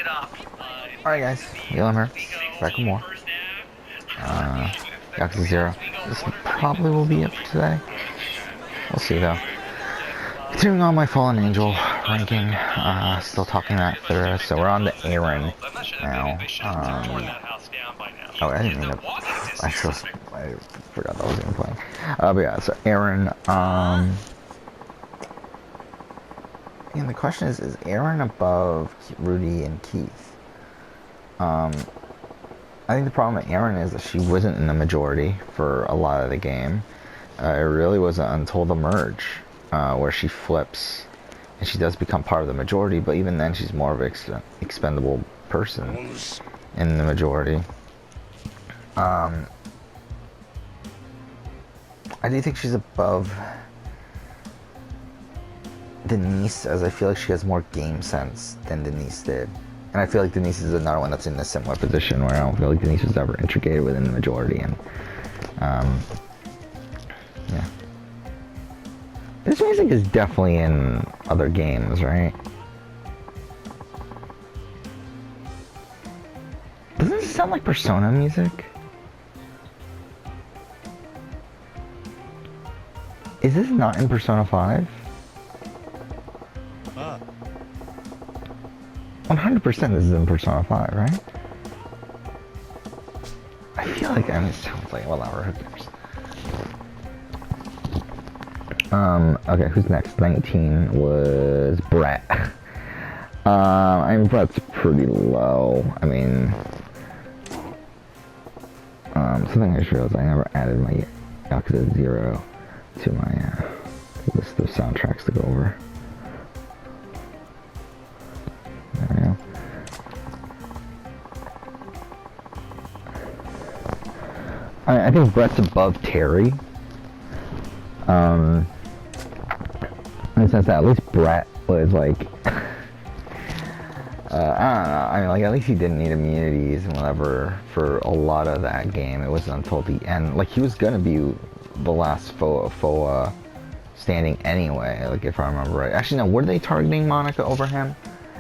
Alright guys, Yellow here, back with more. Yakuza 0. This probably will be it for today. We'll see though. Continuing on my Fallen Angel ranking, still talking that third, so we're on to Aaron now. Oh, I didn't mean to, I forgot that I was even playing. But yeah, so Aaron, and the question is Aaron above Rudy and Keith? I think the problem with Aaron is that she wasn't in the majority for a lot of the game. It really wasn't until the merge, where she flips, and she does become part of the majority, but even then she's more of an expendable person in the majority. I do think she's above Denise, as I feel like she has more game sense than Denise did. And I feel like Denise is another one that's in a similar position where I don't feel like Denise was ever integrated within the majority. And, yeah. This music is definitely in other games, right? Doesn't it sound like Persona music? Is this not in Persona 5? 100% this is in Persona 5, right? I feel like it sounds like whatever. Who cares? Okay, who's next? 19 was Brett. I mean, Brett's pretty low. I mean, something I just realized, I never added my Yakuza 0 to my list of soundtracks to go over. There we go. I think Brett's above Terry. In the sense that at least Brett was like, I don't know. I mean, like, at least he didn't need immunities and whatever for a lot of that game. It wasn't until the end. Like, he was gonna be the last FOA standing anyway, like, if I remember right. Actually, no, were they targeting Monica over him?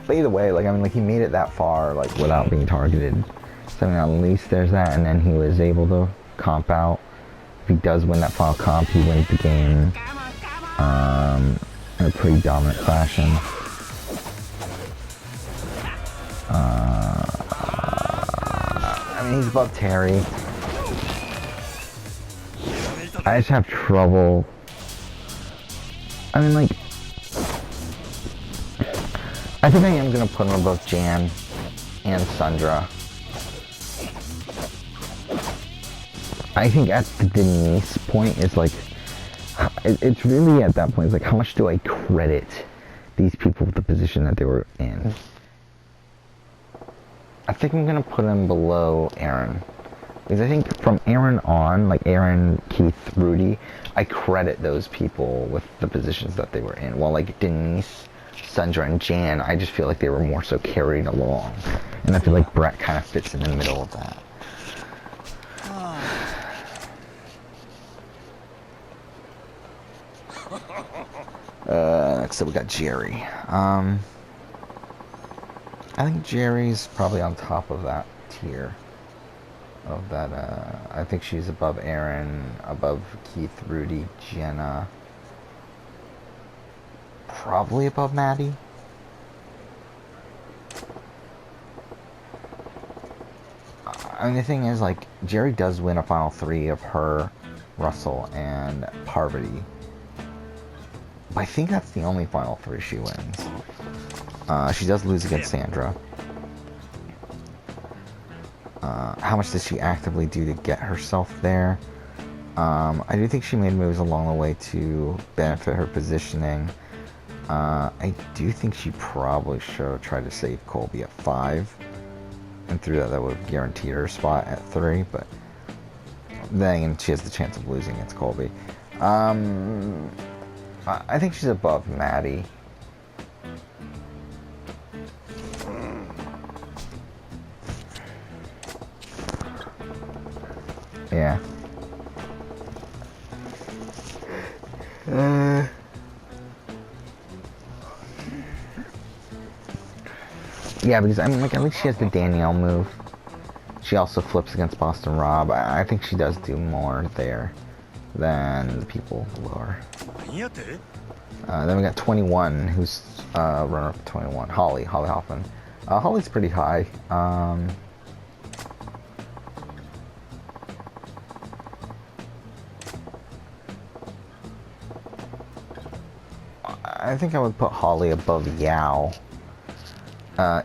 But either way, like, I mean, like, he made it that far, like, without being targeted. So, I mean, at least there's that, and then he was able to comp out. If he does win that final comp, he wins the game, in a pretty dominant fashion. I mean, he's above Terry. I just have trouble. I mean, like, I think I am gonna put him above Jan and Sundra. I think at the Denise point, it's like, it's really at that point, it's like, how much do I credit these people with the position that they were in? I think I'm gonna put him below Aaron. Because I think from Aaron on, like Aaron, Keith, Rudy, I credit those people with the positions that they were in. While like Denise, Sundra, and Jan, I just feel like they were more so carried along. And I feel like Brett kind of fits in the middle of that. Next up we got Jerry. I think Jerry's probably on top of that tier. Of that, I think she's above Aaron, above Keith, Rudy, Jenna. Probably above Maddie. I mean, the thing is, like, Jerry does win a final 3 of her, Russell, and Parvati. But I think that's the only final 3 she wins. She does lose against Sandra. How much did she actively do to get herself there? I do think she made moves along the way to benefit her positioning. I do think she probably should have tried to save Colby at 5. And through that would have guaranteed her spot at 3. But then again, she has the chance of losing against Colby. I think she's above Maddie. Yeah. Yeah, because I mean, like, at least she has the Danielle move. She also flips against Boston Rob. I think she does do more there than the people lower. Then we got 21, who's runner-up 21, Holly Hoffman. Holly's pretty high. I think I would put Holly above Yao.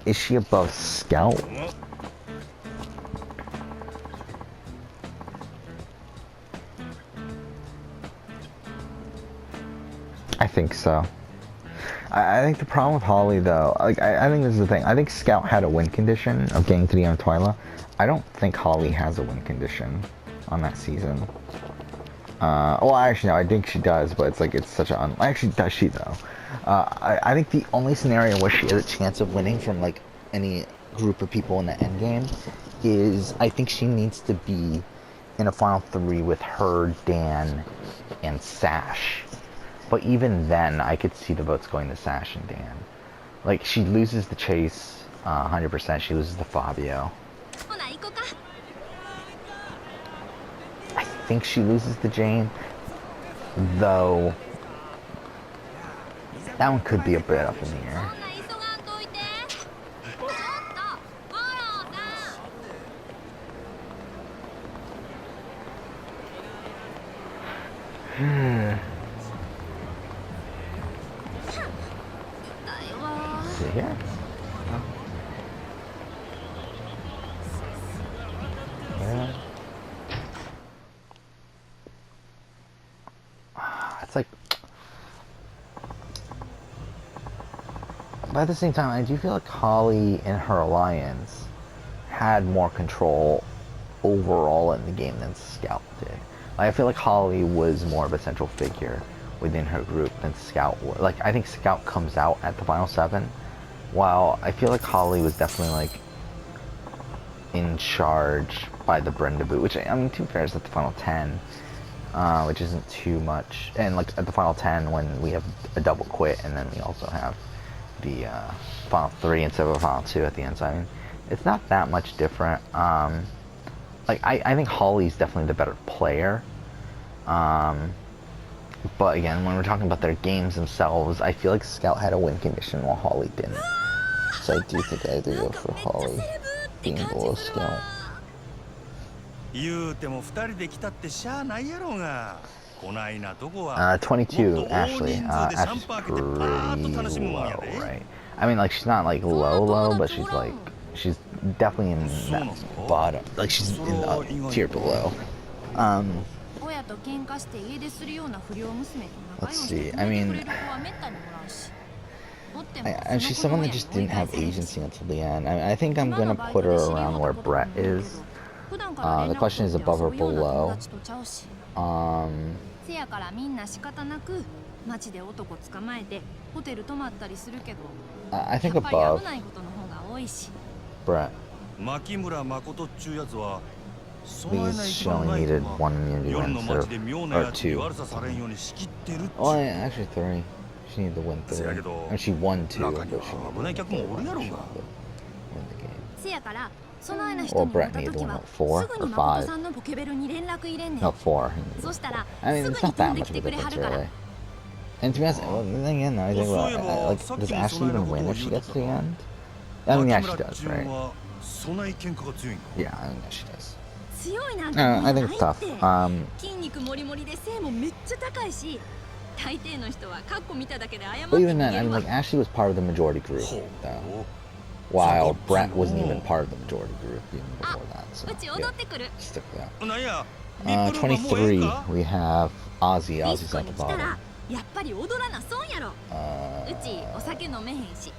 Is she above Scout? I think so. I think the problem with Holly, though, like I think this is the thing. I think Scout had a win condition of getting to the end of Twyla. I don't think Holly has a win condition on that season. Well, actually, no, I think she does, but it's like, it's such an... Actually, does she, though? I think the only scenario where she has a chance of winning from, like, any group of people in the end game is, I think she needs to be in a Final 3 with her, Dan, and Sash. But even then, I could see the votes going to Sash and Dan. Like, she loses the chase, 100%. She loses to Fabio. I think she loses to Jane, though that one could be a bit up in the air. Let's see here. Yeah. It's like, but at the same time, I do feel like Holly and her alliance had more control overall in the game than Scout did. Like, I feel like Holly was more of a central figure within her group than Scout was. Like, I think Scout comes out at the final 7, while I feel like Holly was definitely, like, in charge by the Brenda boot, which, I mean, to be fair, is at the final 10. Which isn't too much. And like at the final 10, when we have a double quit, and then we also have the final 3 instead of a final 2 at the end. So I mean, it's not that much different. Like I think Holly's definitely the better player. But again, when we're talking about their games themselves, I feel like Scout had a win condition while Holly didn't. So I do think I do go for Holly being below Scout. 言うても2人で来たってしゃあないやろうが。こないなとこは。22, Ashley. Ashley's pretty low, right? I mean, like, she's not like low, but she's like, she's definitely in that bottom. Like, she's in the tier below. Let's see. I mean, and she's someone that just didn't have agency until the end. I mean, I think I'm gonna put her around where Brett is. The question is above or below. I think above. Brett. Please, she only needed 1 immunity win instead of, or 2. Oh, yeah, actually 3. She needed to win 3. And she won 2, but she needed to win the game. Well, Brett needed to win, what, 4 or 5? No, 4. I mean, it's not that much of a difference, really. And to be honest, well, then again, I think, like, does Ashley even win if she gets to the end? I mean, yeah, she does, right? Yeah, I mean, yeah, she does. I think it's tough. But even then, I mean, like, Ashley was part of the majority group, though. While Brett wasn't even part of the majority group even before that, so yeah, stick with that. 23, we have Ozzy. Ozzy's at the bottom.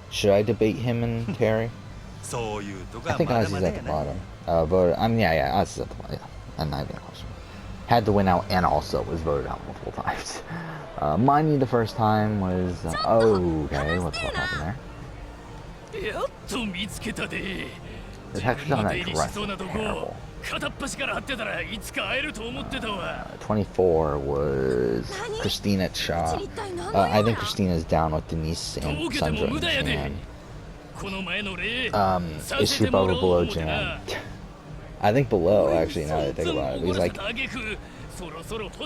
Should I debate him and Terry? I think Ozzy's at the bottom. Voted, I mean, yeah, Ozzy's at the bottom, yeah. And not even a question. Had to win out and also was voted out multiple times. Mine the first time was, okay, what happened there? The textures on that dress is terrible. 24 was Christina Cha. I think Christina's down with Denise and Sandra and Chan. Is she above or below Jan? I think below, actually, now that I think about it. Because, like,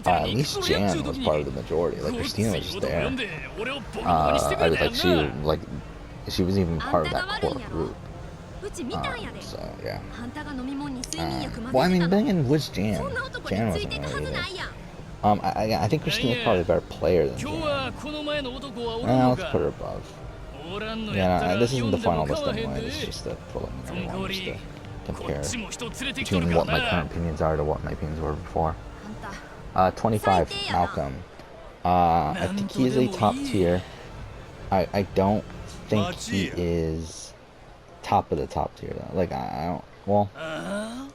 at least Jan was part of the majority. Like, Christina was just there. I was like, she was even part of that core group. So, yeah. Well, I mean, then again, was Jan? Jan wasn't really either. I think Christina's probably a better player than Jan. Let's put her above. Yeah, no, this isn't the final list anyway. This is just a preliminary one, just to compare between what my current opinions are to what my opinions were before. 25, Malcolm. I think he is a top tier. I don't think he is top of the top tier though. Like, I don't, well, I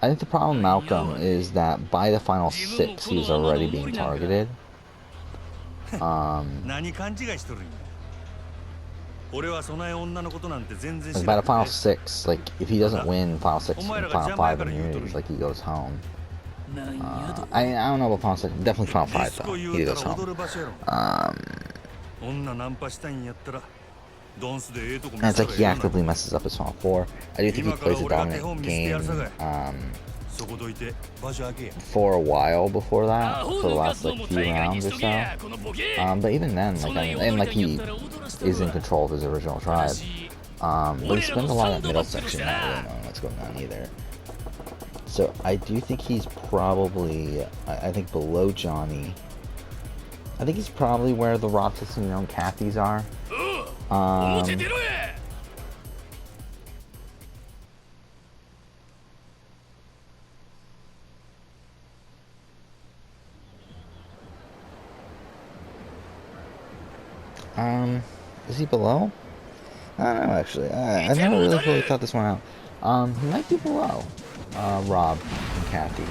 think the problem with Malcolm is that by the final 6 he was already being targeted. Like by the final 6, like if he doesn't win final 6 and final 5 immunities, like he goes home. I don't know about final 6, definitely final 5 though, he goes home. And it's like he actively messes up his final 4. I do think he plays a dominant game for a while before that, for the last like few rounds or so. But even then, like, and like he is in control of his original tribe. But he spends a lot of that middle section not really knowing what's going on either. So I do think he's probably, I think below Johnny. I think he's probably where the Roxasino and Kathy's are. Is he below? I don't know actually. I never really thought this one out. He might be below Rob and Kathy.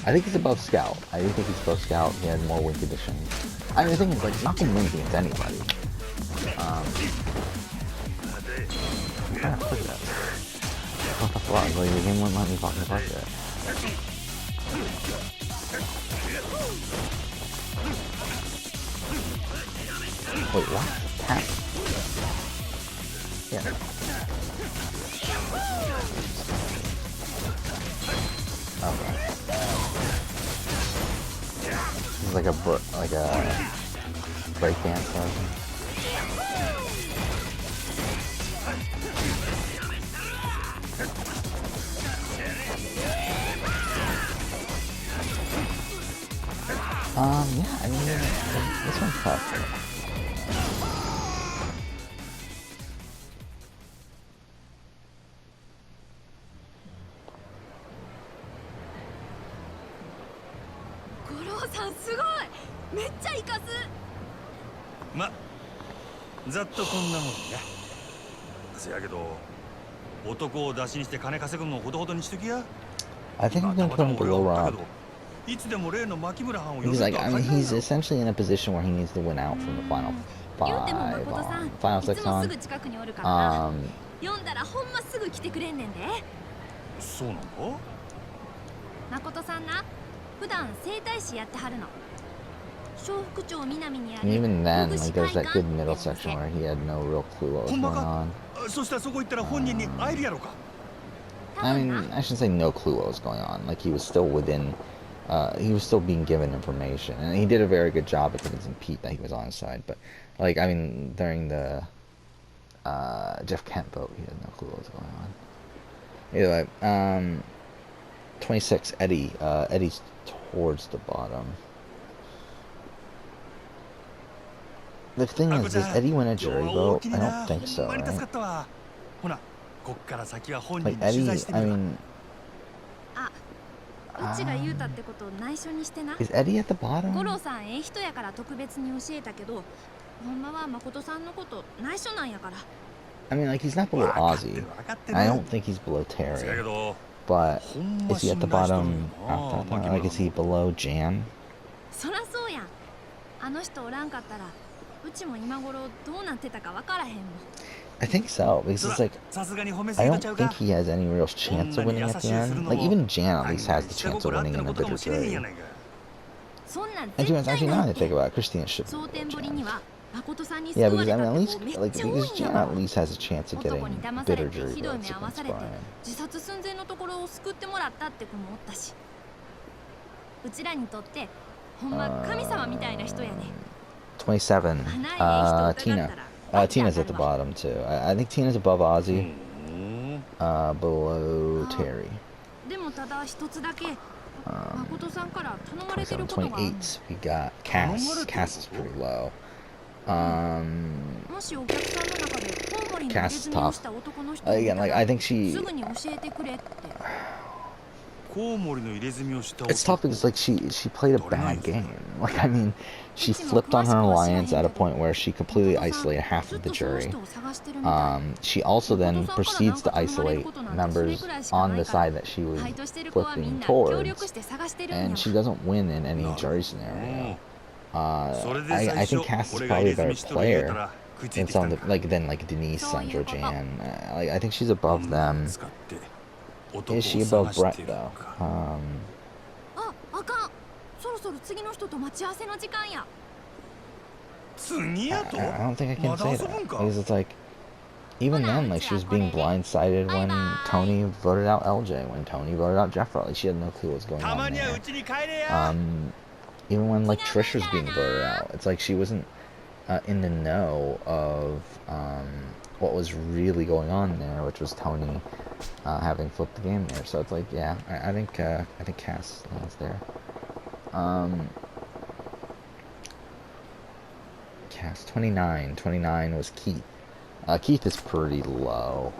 I think he's above Scout. I do think he's above Scout. He had more win conditions. I mean, the thing is, like, not gonna win against anybody. Look at that. What the fuck? Like, the game wouldn't let me fucking touch it. Wait, what? Tap? Yeah. Okay. This is like a breakdance version. Yeah, I mean, this one's tough. I think I'm gonna put him below Rob. He's like, I mean, he's essentially in a position where he needs to win out from the final 5 on, final 6 on. And even then, like, there's that good middle section where he had no real clue what was going on. I mean, I shouldn't say no clue what was going on. Like, he was still within, he was still being given information. And he did a very good job at convincing Pete that he was on his side. But, like, I mean, during the Jeff Kent vote, he had no clue what was going on. Either way, 26, Eddie. Eddie's towards the bottom. The thing is, does Eddie win a jury vote? I don't think so, right? Like, Eddie, I mean... is Eddie at the bottom? I mean, like, he's not below Ozzy. I don't think he's below Terry. But, is he at the bottom? Like, is he below Jan? I think so, because it's like, I don't think he has any real chance of winning at the end. Like, even Jan at least has the chance of winning in a bitter jury. And to be honest, actually, now that I think about it, Christina should be below Jan. Yeah, because I mean, at least like because Jan at least has a chance of getting bitter jury votes against Brian. 自殺寸前のところを救ってもらったって子もおったし、うちらにとってほんま神様みたいな人やね。27. Tina. Tina's at the bottom too. I think Tina's above Ozzy. Below Terry. でもただ一つだけ誠さんから頼まれてることがある。28. We got Cass. Cass is pretty low. もしお客さんの中でコウモリの入れ Cass is 墨を tough. した男の人がい Again, た like ら I think she. すぐに教えてくれって。コウモリの入れ墨をした It's tough because like she played a bad game. Like I mean, she flipped on her alliance at a point where she completely isolated half of the jury. She also then proceeds to isolate members on the side that she was flipping towards, and she doesn't win in any jury scenario. I think Cass is probably a better player than some of the, than Denise, Sandra, Jan. I think she's above them. Is she above Brett though? あ、あかん。そろそろ次の人と待ち合わせの時間や。次やと I don't think I can say that because it's like even then, like she was being blindsided when Tony voted out LJ, when Tony voted out Jeff. Like she had no clue what was going on there. Even when like Trish was being voted out, it's like she wasn't in the know of what was really going on there, which was Tony having flipped the game there. So it's like, yeah, I think Cass is there. Cass 29. 29 was Keith. Keith is pretty low.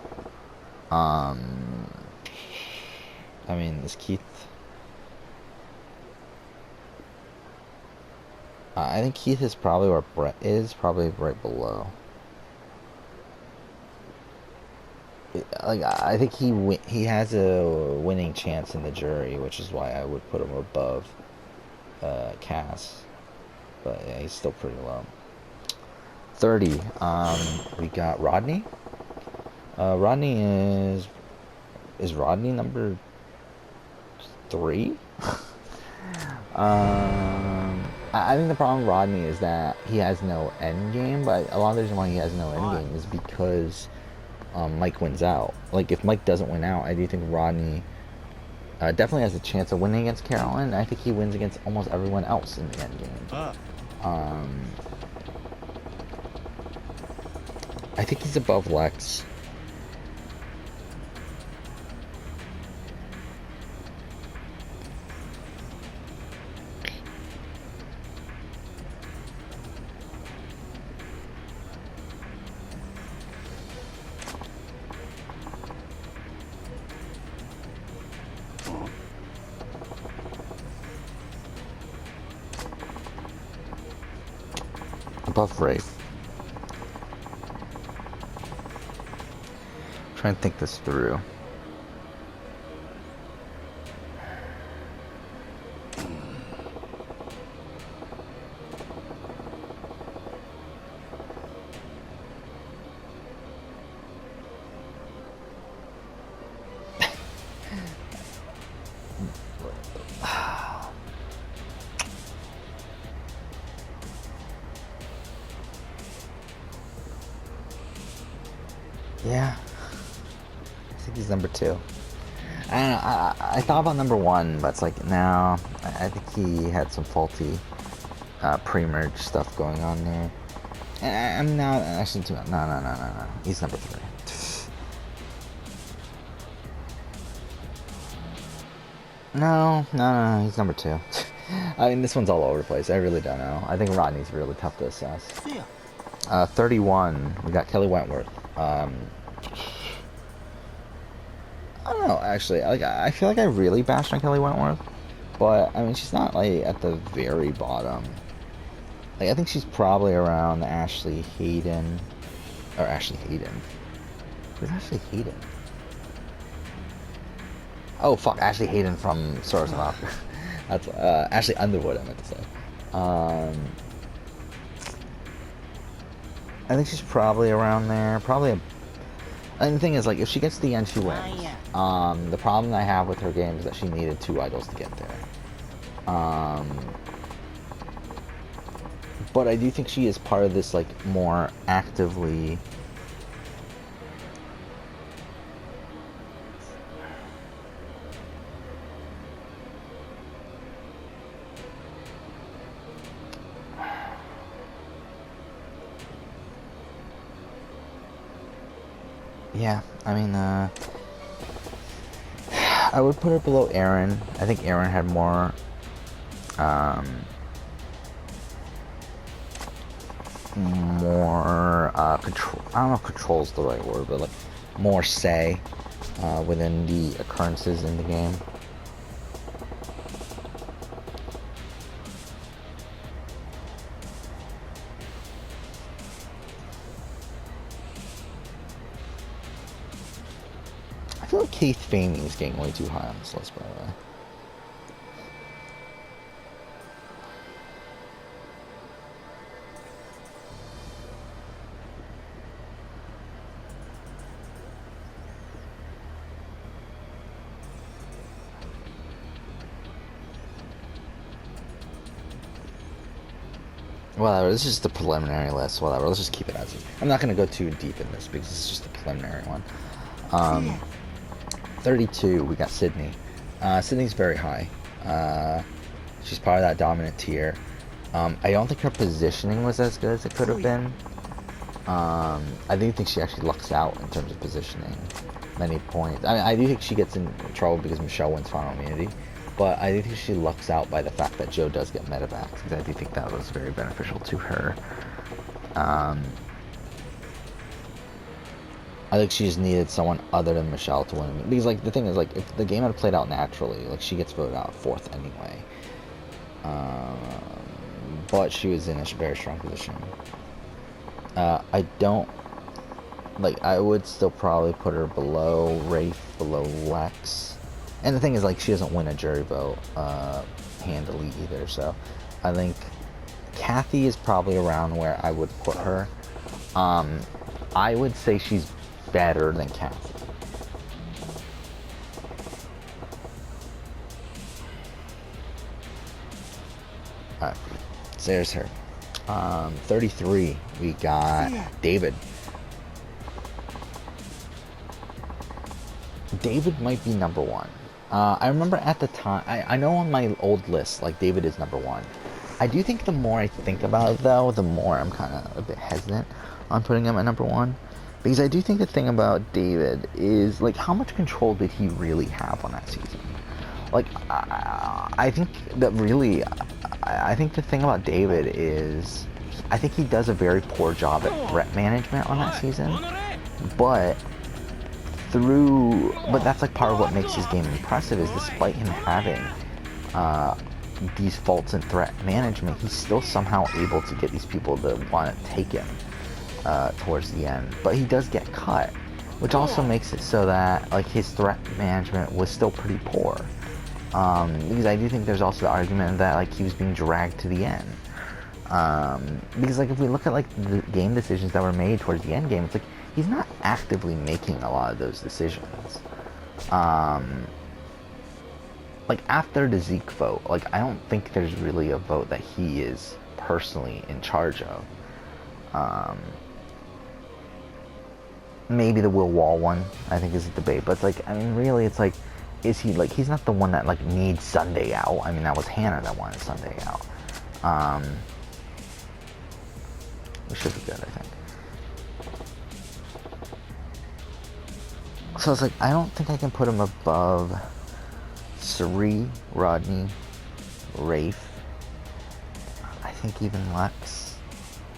I mean, is Keith? I think Keith is probably where Brett is, probably right below. Like I think he has a winning chance in the jury, which is why I would put him above Cass. But yeah, he's still pretty low. 30. We got Rodney. Rodney is Rodney number 3? I think the problem with Rodney is that he has no end game, but a lot of the reason why he has no end game is because Mike wins out. Like if Mike doesn't win out, I do think Rodney definitely has a chance of winning against Carolyn. I think he wins against almost everyone else in the end game. I think he's above Lex. Above Rafe. Trying to think this through. Yeah. I think he's number 2. I don't know, I thought about number 1, but it's like, no, I think he had some faulty pre-merge stuff going on there. And I'm not actually too, no. He's number 3. No, he's number 2. I mean, this one's all over the place. I really don't know. I think Rodney's really tough to assess. 31, we got Kelly Wentworth. I don't know, actually. Like, I feel like I really bashed on Kelly Wentworth, but I mean, she's not like at the very bottom. Like, I think she's probably around Ashley Hayden, or Ashley Hayden. Who's Ashley Hayden? Oh fuck, Ashley Hayden from Source of Opera. That's Ashley Underwood, I meant to say. I think she's probably around there. Probably. And the thing is, like, if she gets to the end, she wins. The problem I have with her game is that she needed 2 idols to get there. But I do think she is part of this, like, more actively... Yeah, I mean, I would put her below Aaron. I think Aaron had more, control. I don't know if control is the right word, but like more say within the occurrences in the game. I feel like Keith Famey is getting way too high on this list, by the way. Whatever, this is just the preliminary list. Whatever, let's just keep it as is. I'm not going to go too deep in this because it's just a preliminary one. 32, we got Sydney. Sydney's very high. She's part of that dominant tier. I don't think her positioning was as good as it could have been. I do think she actually lucks out in terms of positioning many points. I mean, I do think she gets in trouble because Michelle wins final immunity. But I do think she lucks out by the fact that Joe does get medevacs, because I do think that was very beneficial to her. I think she just needed someone other than Michelle to win. Because, like, the thing is, like, if the game had played out naturally, like, she gets voted out 4th anyway. But she was in a very strong position. I don't... Like, I would still probably put her below Rafe, below Lex. And the thing is, like, she doesn't win a jury vote handily either, so I think Kathy is probably around where I would put her. I would say she's better than Kathy. Alright, so there's her. 33, we got David. David might be number 1. I remember at the time, I know on my old list, like, David is number 1. I do think the more I think about it, though, the more I'm kind of a bit hesitant on putting him at number 1. Because I do think the thing about David is, like, how much control did he really have on that season? Like, I think that really, I think the thing about David is, I think he does a very poor job at threat management on that season. But that's like part of what makes his game impressive, is despite him having these faults in threat management, he's still somehow able to get these people to want to take him towards the end. But he does get cut, which also makes it so that, like, his threat management was still pretty poor. Because I do think there's also the argument that, like, he was being dragged to the end. Because, like, if we look at, like, the game decisions that were made towards the end game, it's like he's not actively making a lot of those decisions. Like, after the Zeke vote, like, I don't think there's really a vote that he is personally in charge of. Maybe the Will Wall one, I think, is a debate. But it's like, I mean, really, it's like, is he, like, he's not the one that, like, needs Sunday out. I mean, that was Hannah that wanted Sunday out. It should be good, I think. So it's like, I don't think I can put him above Sari, Rodney, Rafe. I think even Lex.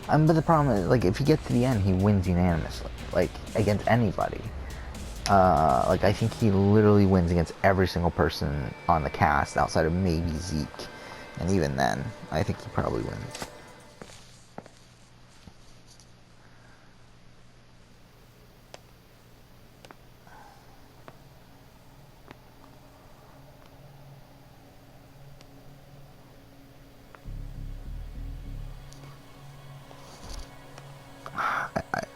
But the problem is, like, if you get to the end, he wins unanimously, like, against anybody. Like, I think he literally wins against every single person on the cast outside of maybe Zeke. And even then, I think he probably wins.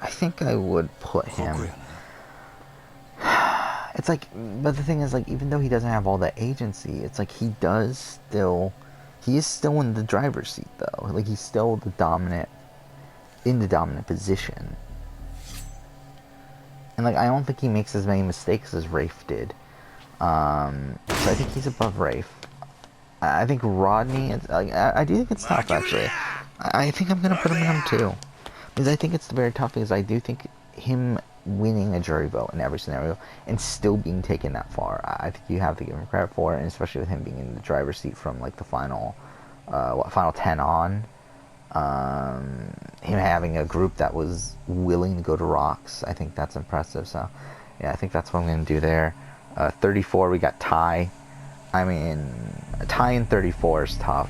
I think I would put him. It's like, but the thing is, like, even though he doesn't have all that agency, it's like he does still He is still in the driver's seat though. Like he's still the dominant position. And like I don't think he makes as many mistakes as Rafe did. So I think he's above Rafe. I think Rodney is like I do think it's tough actually. I think I'm gonna put him in him too. Because I think it's very tough because I do think him winning a jury vote in every scenario and still being taken that far, I think you have to give him credit for it, and especially with him being in the driver's seat from like the final final 10 on, him having a group that was willing to go to rocks, I think that's impressive. So yeah, I think that's what I'm going to do there. 34 we got Ty. I mean, Ty in 34 is tough.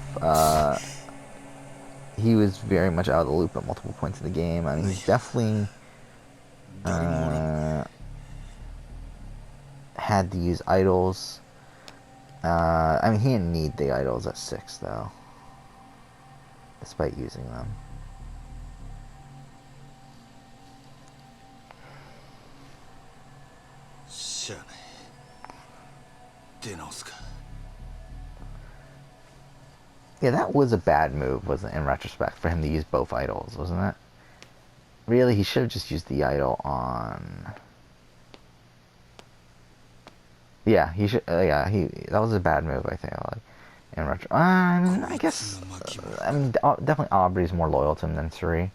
He was very much out of the loop at multiple points in the game. I mean, he's definitely had to use idols. I mean, he didn't need the idols at 6 though, despite using them. Yeah, that was a bad move, wasn't it, in retrospect, for him to use both idols, wasn't it? Really, he should have just used the idol on... Yeah, he should. Yeah, that was a bad move, I think. Like in retro, I mean, I guess. I mean, definitely Aubrey's more loyal to him than Suri.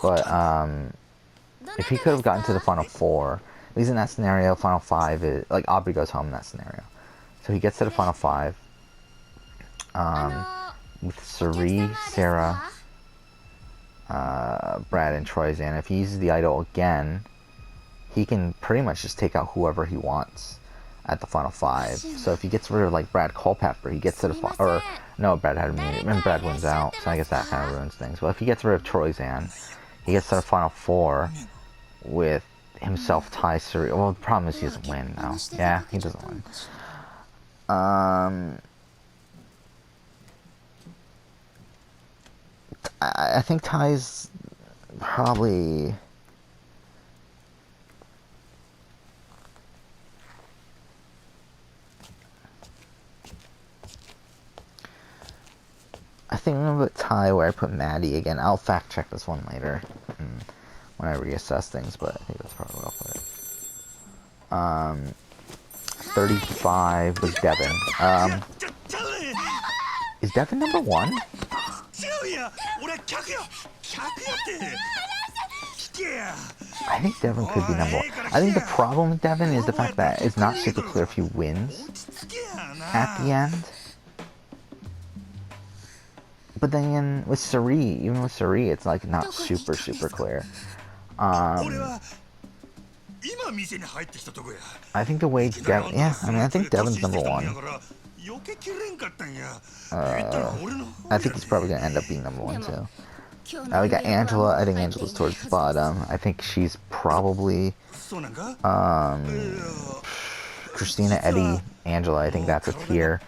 But if he could have gotten to the final 4, at least in that scenario, final 5 is like Aubrey goes home in that scenario, so he gets to the final 5. With Suri, Sarah, Brad, and Troyzan. If he uses the idol again, he can pretty much just take out whoever he wants at the final 5. So if he gets rid of like Brad Culpepper, he gets to the or no, Brad had immunity, and Brad wins out, so I guess that kind of ruins things. But if he gets rid of Troyzan, he gets to the final 4 with himself, Ty, Suri. Well, the problem is he doesn't win now. Yeah, he doesn't win. I think Ty's probably... I think I'm gonna put Ty where I put Maddie again. I'll fact check this one later when I reassess things, but I think that's probably where I'll put it. 35 was Devin. Is Devin number 1? I think Devin could be number 1. I think the problem with Devin is the fact that it's not super clear if he wins at the end. But then again, with Suri, even with Suri, it's like not super clear. I think the way Devin, yeah, I mean, I think Devin's number 1. I think he's probably gonna end up being number 1 too. Now we got Angela. I think Angela's towards the bottom. I think she's probably Christina, Eddie, Angela. I think that's a tier.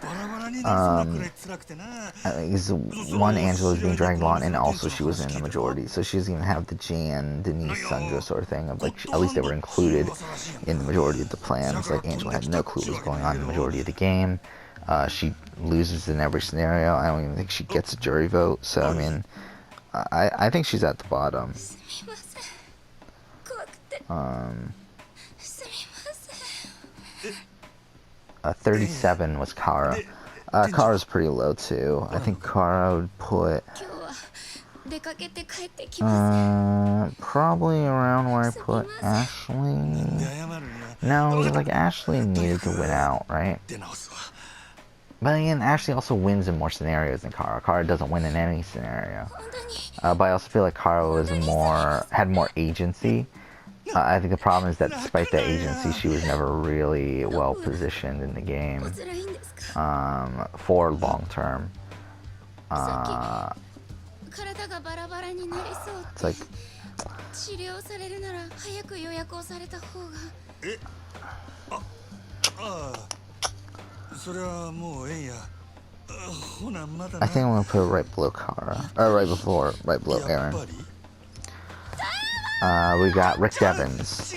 One, Angela's being dragged on, and also she was in the majority, so she doesn't even have the Jan, Denise, Sandra sort of thing of like at least they were included in the majority of the plans. Like Angela had no clue what was going on in the majority of the game. She loses in every scenario. I don't even think she gets a jury vote. So I mean, I think she's at the bottom. 37 was Kara. Kara's pretty low too. I think Kara would put probably around where I put Ashley. No, like Ashley needed to win out, right? But again, Ashley also wins in more scenarios than Kara. Kara doesn't win in any scenario. But I also feel like Kara was had more agency. I think the problem is that despite that agency, she was never really well positioned in the game for long term. It's like I think I'm gonna put it right below Kara, or right below Aaron. We got Rick Devins.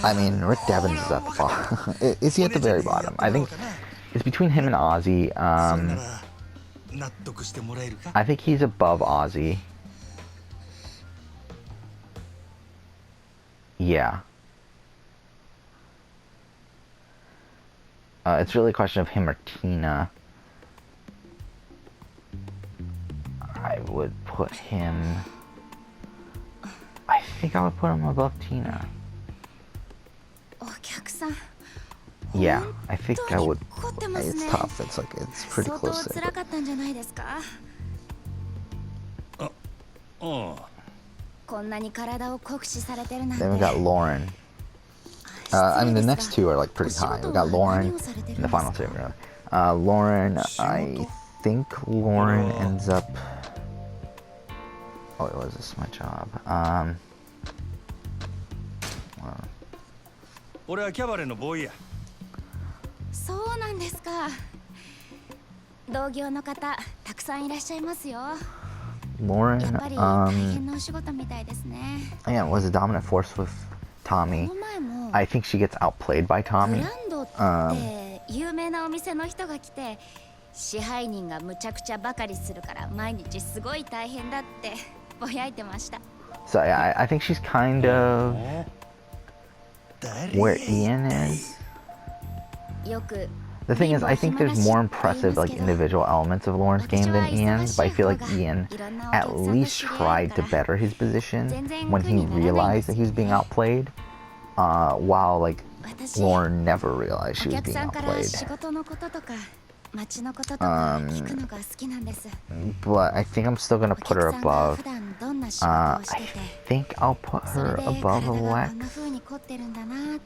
I mean, Rick Devins is at the bottom. Is he at the very bottom? I think It's between him and Ozzy. それなら納得してもらえるか。 I think he's above Ozzy. Yeah. It's really a question of him or Tina. I would put him... I think I would put him above Tina. お客さん Yeah, I think I would. 怒ってます It's ね tough. It's like it's pretty 相当 close to 辛 it. かったんじゃないですかうん。こんなに体を酷使されてるなんて Then we got Lauren. I mean, the next two are like pretty high. We got Lauren in the final two. Really. Lauren, I think Lauren ends up. Oh, wait, was this my job? 俺はキャバレーのボーイや。そうなんですか同業の方たくさんいらっしゃいますよ Lauren, やっぱり大変なお仕事みたいですね yeah, was a dominant force with こ Tommy. の前も I think she gets outplayed by グ Tommy. ランドって有名なお店の人が来て支配人がむちゃくちゃバカりするから毎日すごい大変だってぼやいてました So yeah, I think she's kind of where Ian is. よく The thing is, I think there's more impressive like individual elements of Lauren's game than Ian's, but I feel like Ian at least tried to better his position when he realized that he was being outplayed, while like Lauren never realized she お was 客 being さんから outplayed. 仕事のこととか街のこととか聞くのが好きなんです But I think I'm still gonna お put 客 her さんが above. 普段どんな仕事を I してて think I'll put それ her で above 体がこんな Alex. 風に凝ってるんだなって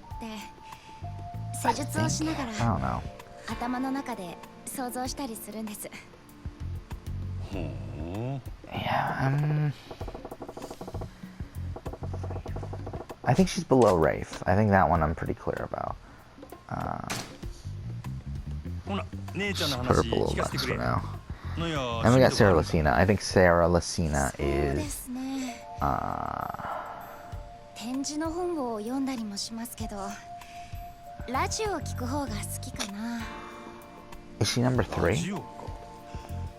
施 I 術をし think なが I ら don't know. 頭の中で想像したりするんです Yeah, I think she's below Rafe. I think that one I'm pretty clear about. ほな、姉ちゃんの Just put 話 her below 聞かせて Lex く for れ。 now. なんや、 And we got 仕事 Sarah が Lucina. I think Sarah Lucina そうで is すね uh 展示の本を読んだりもしますけどラジオを聞く方が好きかな is she number ラ 3? ジオか。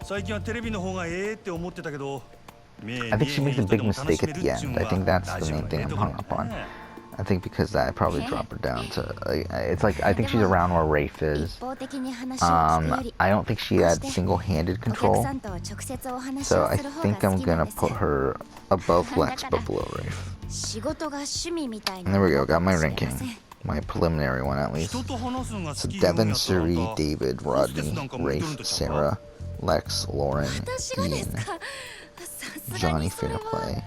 最近はテレビの方がええって思ってたけど、 I think she makes a big mistake at the end. I think that's the main thing I'm hung up on. I think because that I probably drop her down to it's like I think she's around where Rafe 一 is. 方的に話を聞くより I don't think she had single-handed お客 control. さんと直接お話 So を I する方 think が I'm 好きなん gonna です put her above Lex but below Rafe. 仕事が趣味みたい And な there we go. のか Got my もしれ ranking. ません My preliminary one at least. 人と話すのが好 So きなんや Devin, ったら Suri, なんか David, ホステス Rodney, なんかもいとるん Rafe, とちゃうか。 Sarah, Lex, Lauren, 私がです Ian, かさすが Johnny にそれは Fairplay,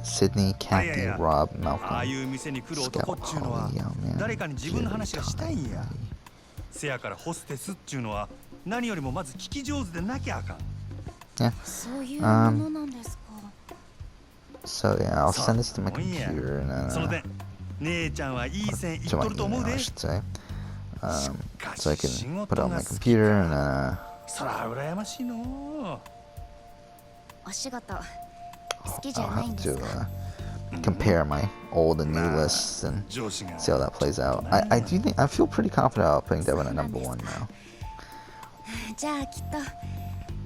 Sydney, あいやい Kathy, や Rob, ああい Malcolm, う店に来る男っちゅうのは Scout, Holly, Yellman, 誰かに自分の話がしたいんや。 Jerry, せやからホステスっちゅうのは何よりもまず聞き上手でなきゃあかん。 Yeah. そういうものなんですか So yeah, I'll そう send this to my もんや。 computer and その点、姉ちゃんはいい線いっ to と my ると思う email, で I。should say. し か So I し can 仕 put it 事 on が my 好き computer か。 and そら羨ましいの。お仕事好きじゃ I'll ないん have です to か compare my old and new Nah. lists and 上司が see how that plays out. I do think I feel pretty confident about putting Devin at number 1 now. じゃあきっと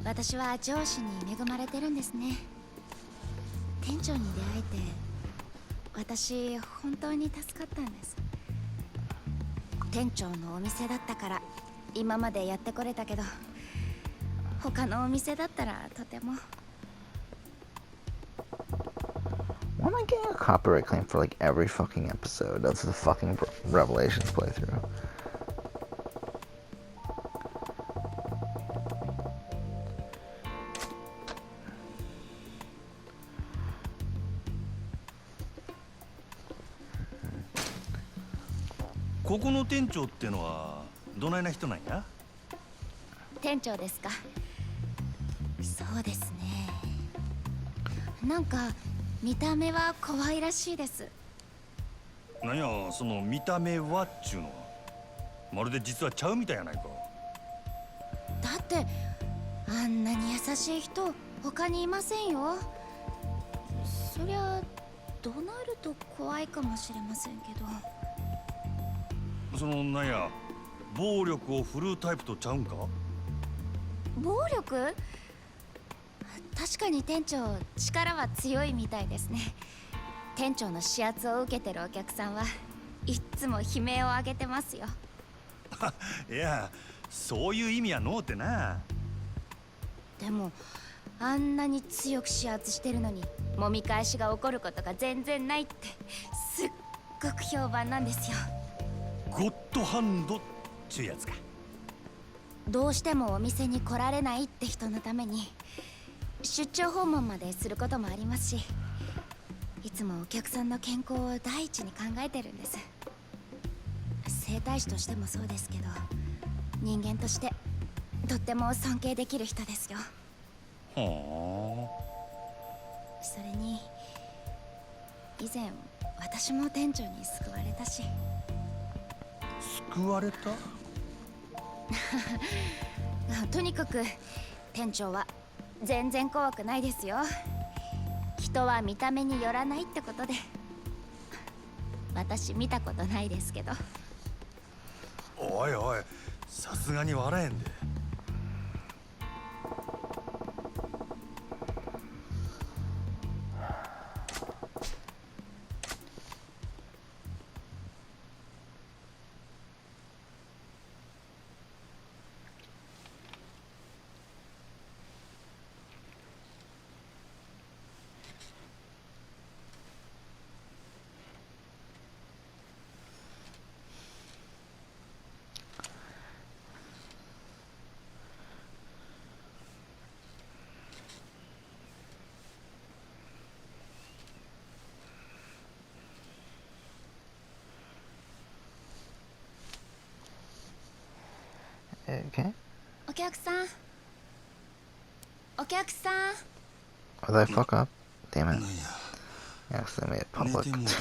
私は上司に恵まれてるんですね店長に出会えて私本当に助かったんです店長のお店だったから今までやってこれたけど他のお店だったらとても Why am I getting a copyright claim for like every fucking episode of the fucking Revelations playthrough?「ここの店長ってのはどないな人なんや？店長ですかそうですねなんか見た目は可愛らしいですなんやその見た目はっちゅうのはまるで実はちゃうみたいやないか。だってあんなに優しい人他にいませんよそりゃ怒鳴ると怖いかもしれませんけどそのなんや暴力を振るうタイプとちゃうんか？暴力？確かに店長力は強いみたいですね。店長の指圧を受けてるお客さんはいっつも悲鳴を上げてますよ。いや、そういう意味はのうてな。でもあんなに強く指圧してるのに揉み返しが起こることが全然ないってすっごく評判なんですよ。ゴッドハンドっちゅうやつか。どうしてもお店に来られないって人のために出張訪問まですることもありますし、いつもお客さんの健康を第一に考えてるんです。整体師としてもそうですけど、人間としてとっても尊敬できる人ですよ。はそれに以前私も店長に救われたし。あ、救われた？とにかく店長は全然怖くないですよ。人は見た目によらないってことで。私見たことないですけど。おいおい、さすがに笑えんで。Okay. お客さん、お客さん。 Oh, did I fuck up? Damn なん it. や、 I accidentally made it 寝 public. てもうたか。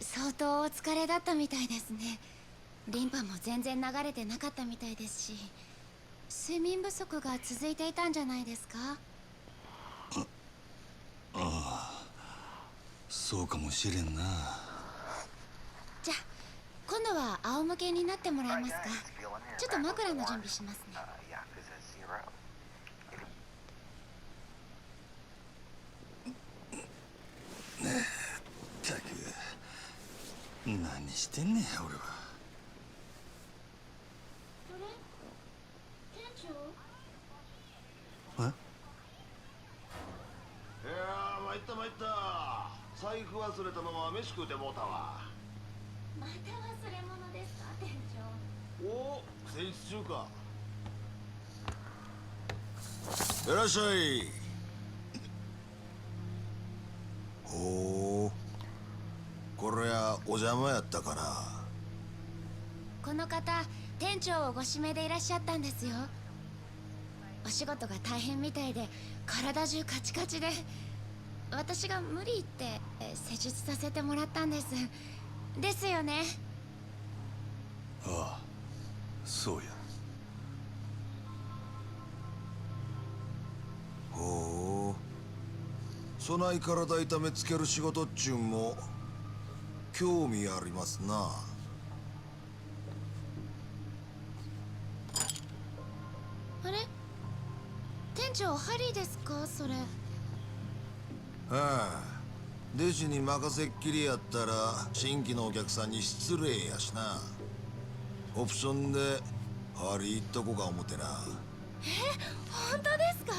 相当お疲れだったみたいですね。リンパも全然流れてなかったみたいですし、睡眠不足が続いていたんじゃないですか？そうかもしれんな。じゃあ今度は仰向けになってもらえますか？ちょっと枕の準備しますね。ったく、何してんねん俺は。あれ？店長？え？いやー、参った参った。財布忘れたまま飯食うてもうたわ。また忘れ物ですか、店長？おお、戦術中か。いらっしゃい。おお、これはお邪魔やったかな。この方、店長をご指名でいらっしゃったんですよ。お仕事が大変みたいで体中カチカチで、私が無理言って施術させてもらったんです。ですよね？ああ、そうや。ほう、そない体痛めつける仕事っちゅうんも興味ありますな。あれ？店長、ハリーですかそれ？はあ、弟子に任せっきりやったら新規のお客さんに失礼やしな。オプションでハリー行っとこか思てな。本当ですか？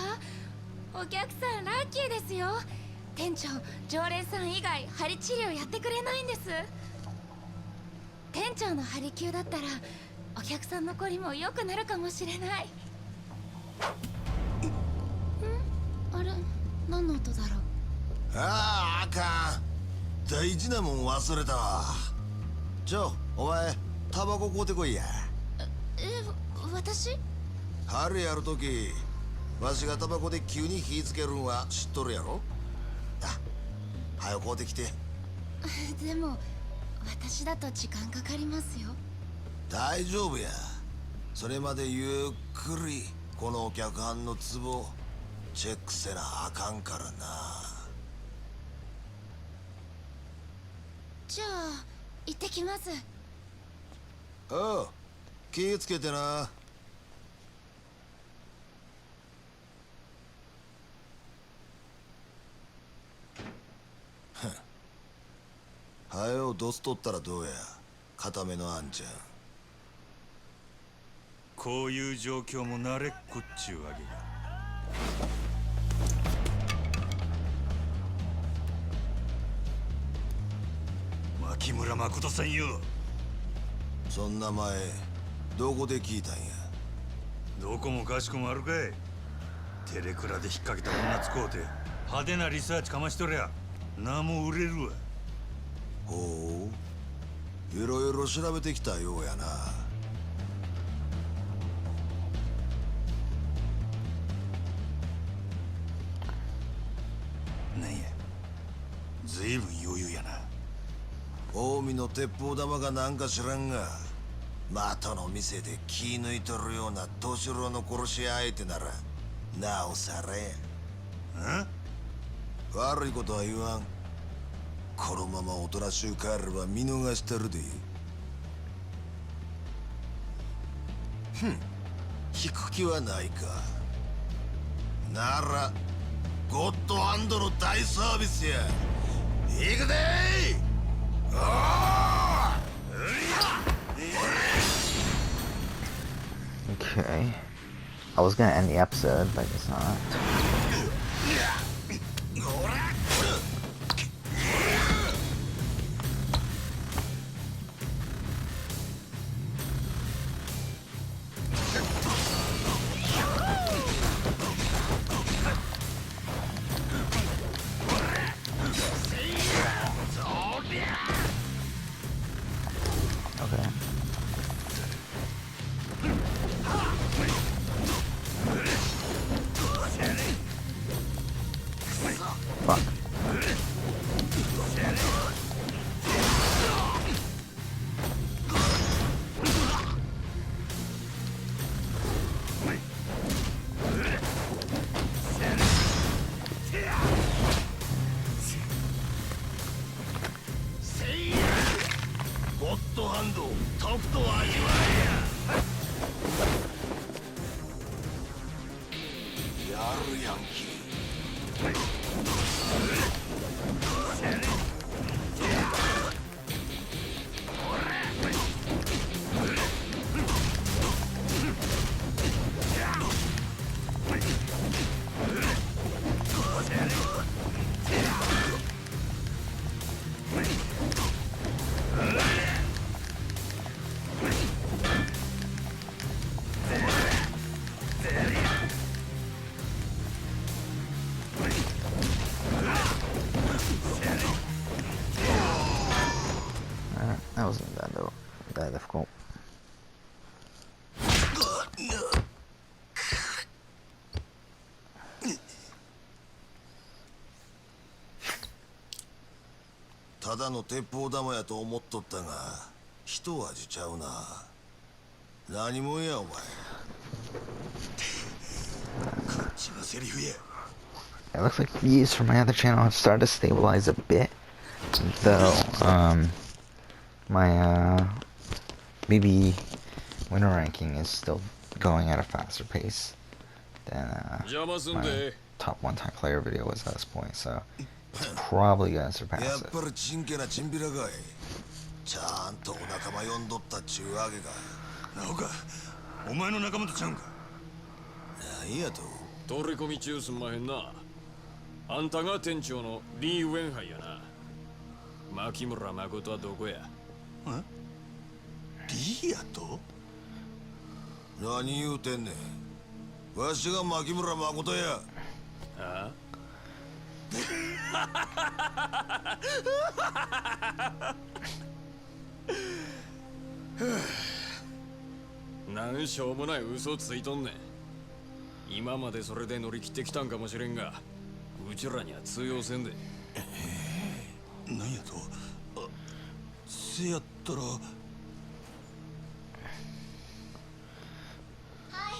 お客さんラッキーですよ。店長、常連さん以外針治療やってくれないんです。店長の針灸だったらお客さんのこりも良くなるかもしれない。あれ、何の音だろう？ああ、あかん。大事なもん忘れたわ。お前タバコ買うてこいや。私？春やるときわしがタバコで急に火つけるんは知っとるやろ。あ、はよ買うてきて。でも私だと時間かかりますよ。大丈夫や。それまでゆっくりこのお客はんのツボチェックせなあかんからな。じゃあ行ってきます。ああ、気ぃつけてな。はよドス取ったらどうや。固めのあんちゃん。こういう状況も慣れっこっちゅうわけか。牧村誠さんよ。そんな前どこで聞いたんや。どこもかしこもあるかい。テレクラで引っ掛けた女使うて派手なリサーチかましとりゃ名も売れるわ。ほう、いろいろ調べてきたようやな。なんや、ずいぶん余裕やな。近江の鉄砲玉がなんか知らんが、的の店で気抜いとるような年郎の殺し屋相手ならなおさらや。悪いことは言わん。このままおとなしゅう帰れば見逃してるで。引く気はないか。ならゴッドハンドの大サービスや。行くでー。Okay. I was gonna end the episode, but it's not. Okay. Fuck. That wasn't that difficult. ただの鉄砲玉やと思っとったが、一味ちゃうな。何もんやお前。こっちのセリフや。It looks like views from my other channel have started to stabilize a bit, though my BB winner ranking is still going at a faster pace than my top one-time player video was at this point, so it's probably gonna surpass やっ it. ぱりちんけなチンピラかい。ちゃんとお仲間呼んどったっちゅうわけか。なんかお前の仲間とちゃうんか。なんやと。取り込み中すんまへんな。あんたが店長のリー・ウェンハイやな。牧村誠はどこや。リーやと。何言うてんねん。わしが牧村誠や。あなんしょうもない嘘ついとんねん。今までそれで乗り切ってきたんかもしれんが、うちらには通用せんで。なんやと。せやったら。はい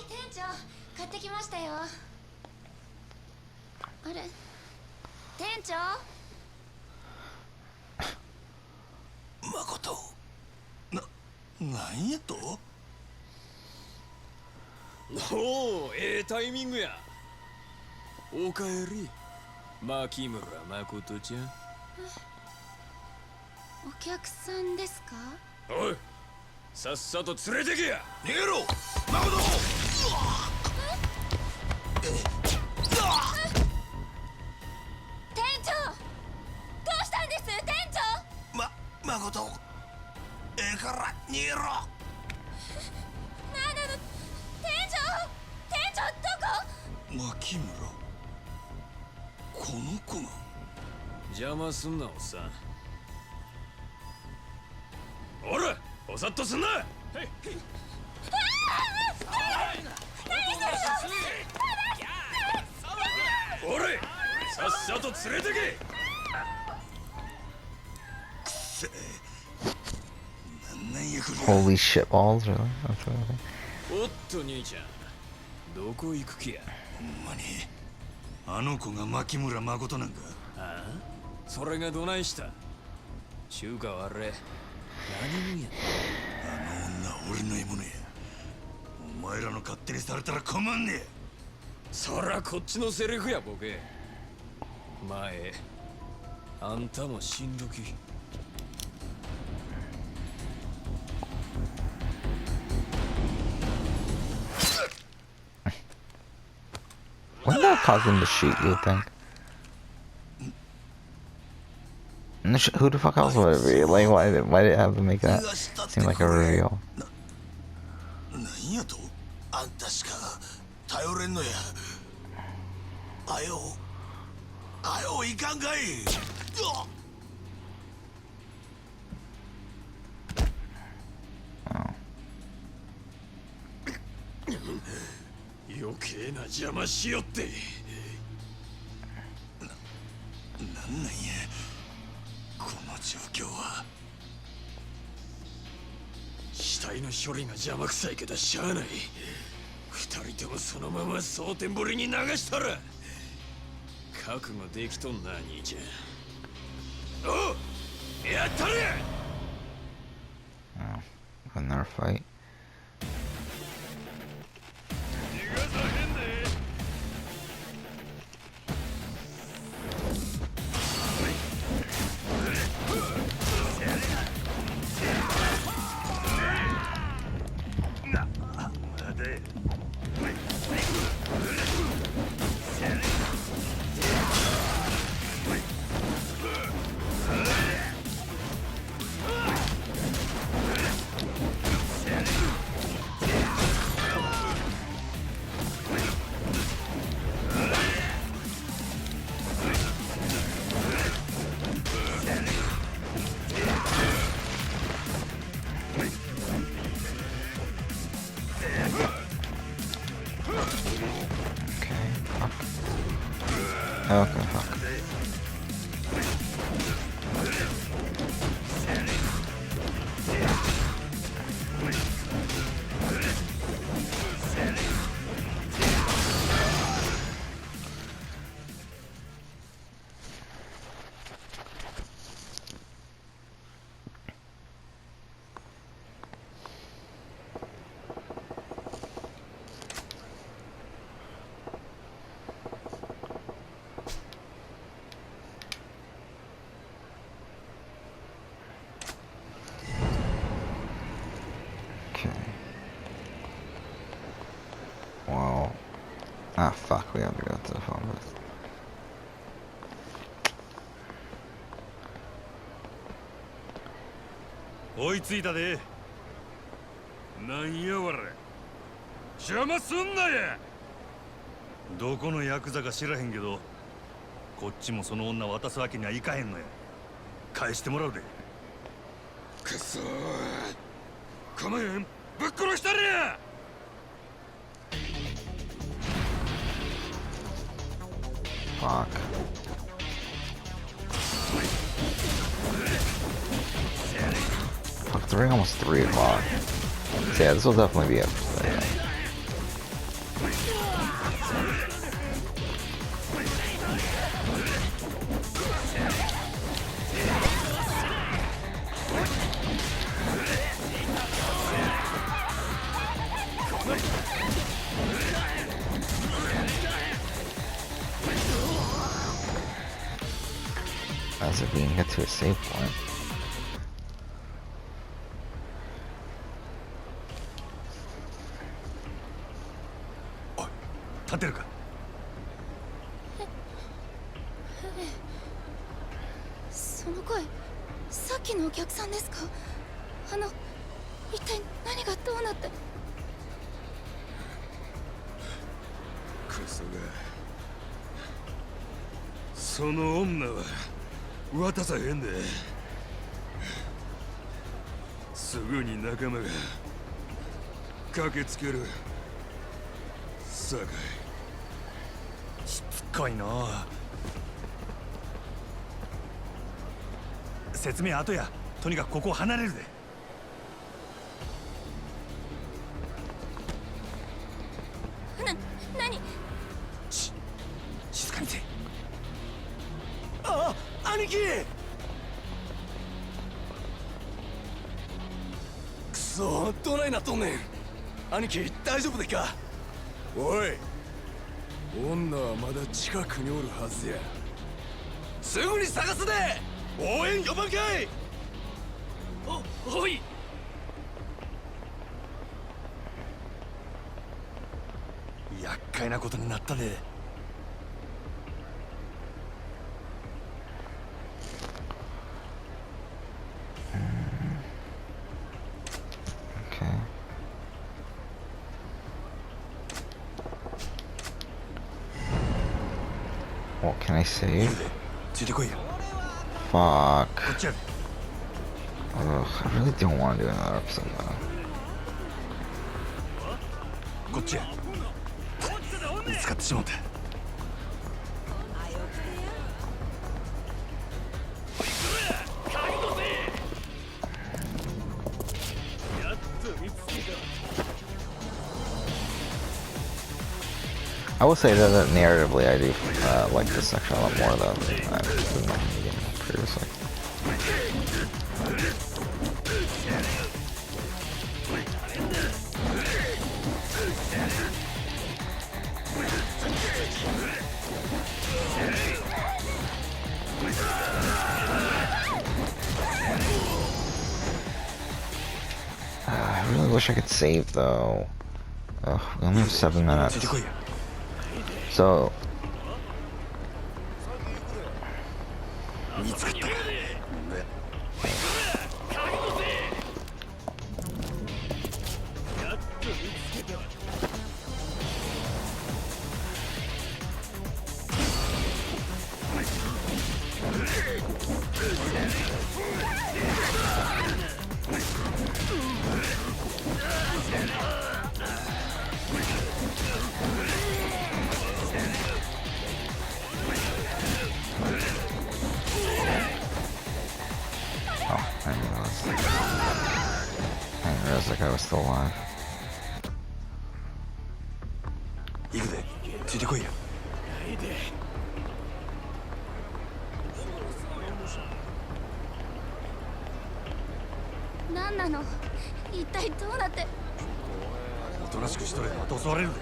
店長、買ってきましたよ。あれ店長。誠。なんやと。おお、ええタイミングや。おかえり、牧村誠ちゃん。お客さんですか？おい、さっさと連れてけや。逃げろ誠。店長、どうしたんです店長？誠、ええから逃げろ。なんなの店長どこ？牧村、この子が。邪魔すんなおっさん。おら、おさっとすんな。おれ、さっさと連れてけ。なんやこれ。 Holy shit balls, really? That's what I think. おっと兄ちゃん、どこ行く気や。ほんまにあの子が牧村誠なんか。ああ、それがどないした。中華はあれ何者や。あの女は俺の獲物や。お前らの勝手にされたら困んねえ。そらこっちのセリフやボケ。前あんたも死んどき。Wouldn't that cause him to shoot, you would think? Who the fuck else would it be? Like, why did it have to make that seem like a reveal? なんやと。あんたしか頼れんのや。あよいかんかい。余計な邪魔しよって。なんなんやこの状況は。死体の処理が邪魔くさいけどしゃあない。二人ともそのまま蒼天堀に流したら。覚悟できとんな兄ちゃん。おう、やったれ。 Oh, another fight. Okay, fuck. Wow. Ah, fuck, we have to go to the phone booth. 追いついたで。なんやわれ。邪魔すんなや。どこのヤクザか知らへんけど、こっちもその女渡すわけにはいかへんのや。返してもらうで。くそー。構えん。ぶっ殺したれや。Fuck. Fuck, it's already almost 3 o'clock. So yeah, this will definitely be it for today. we can get to a save point. 立てるか。その声、さっきのお客さんですか？一体何がどうなって。クソが。その女は渡さへんで。すぐに仲間が駆けつける。さかい。しつこいの。説明後や。とにかくここを離れるで。何？静かにせ。ああ、兄貴。くそ、どないなっとんねん。兄貴、大丈夫でっか。おい、女はまだ近くにおるはずや。すぐに探すで。応援呼ばんかい。おい。厄介なことになったで。Okay. What can I save? ついてこいや。 Fuck. こっちやで。 Ugh, I really don't want to do another episode though. こっちや。見つかってしまった。I will say that narratively I do like this section a lot more than I've been previously. I really wish I could save though. Ugh, we only have 7 minutes. So 見つかった。I was still alive. 行くで。ついてこいや。何なの？一体どうなって。おとなしくしとれ。また襲われるで。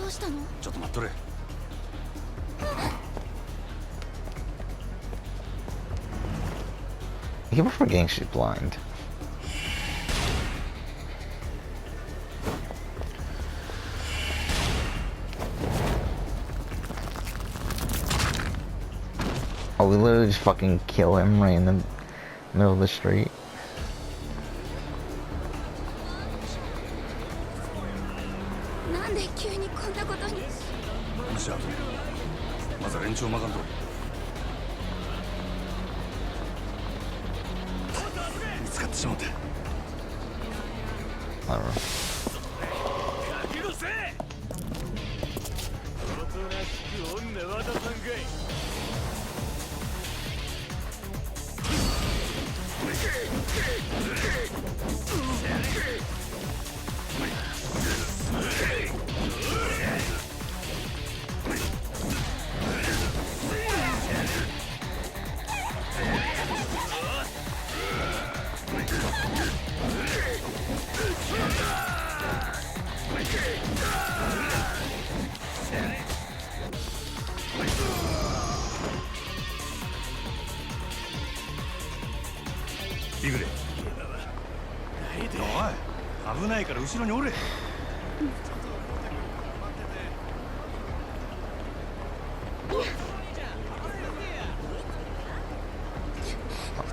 どうしたの？ちょっと待っとれ。I keep forgetting she's blind. Oh, we literally just fucking kill him right in the middle of the street. なんで急にこんなことに。西田、まずは連中をまかんと。見つかってしまった。I don't know. お危ないから後ろにおれ。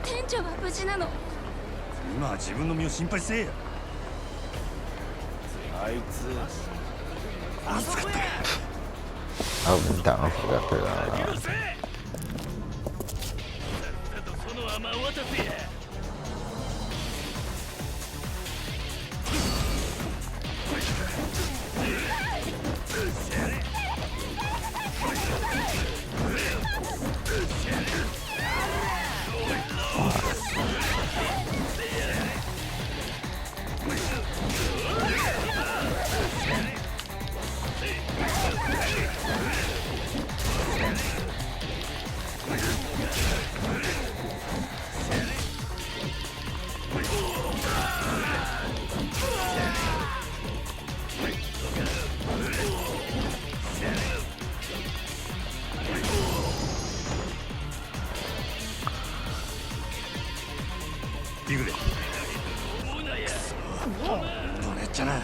店長は無事なの？今は自分の身を心配せえや。あいつ見つかった。 I was down if I got through that. その甘渡せや。行くで。どねっちゃな。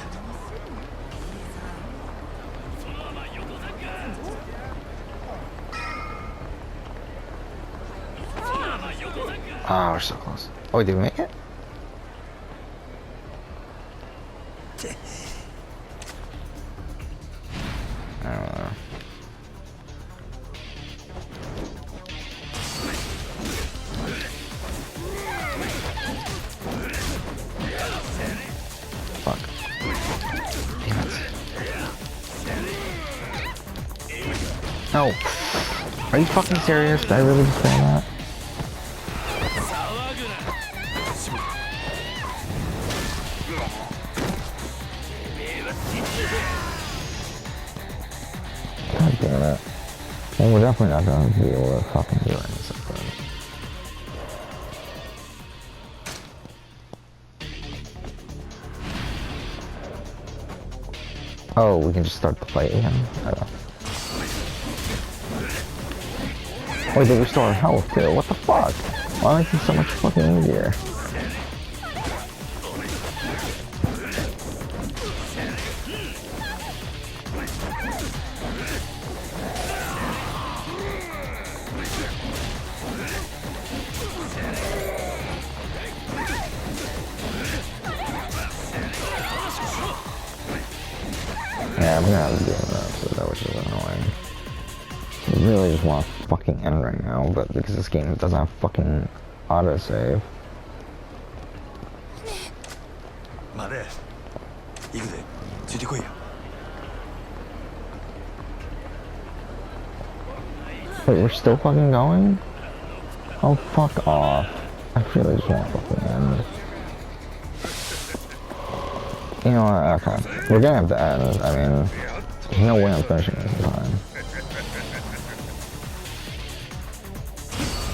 Ah, we're so close. Oh, did we make it? I don't know. Fuck. Damn it. No. Are you fucking serious? Did I really just say that? God damn it. Well, we're definitely not gonna be able to fucking do anything. Oh, we can just start the fight again? I don't know. Wait, they restore health too. What the fuck? Why is this so much fucking easier? Yeah, I'm gonna have to do that, so that was just annoying. I really just want to fucking end right now, but because this game doesn't have fucking autosave. 待て。行くで。ついてこいや。Wait, we're still fucking going? Oh, fuck off. I really just want to fucking end. You know what? Okay. We're gonna have to end. I mean, there's no way I'm finishing this in time.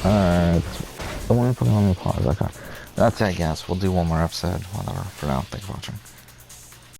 Alright. The one fucking on the pause. Okay. That's it, I guess. We'll do one more episode. Whatever. For now, thanks for watching.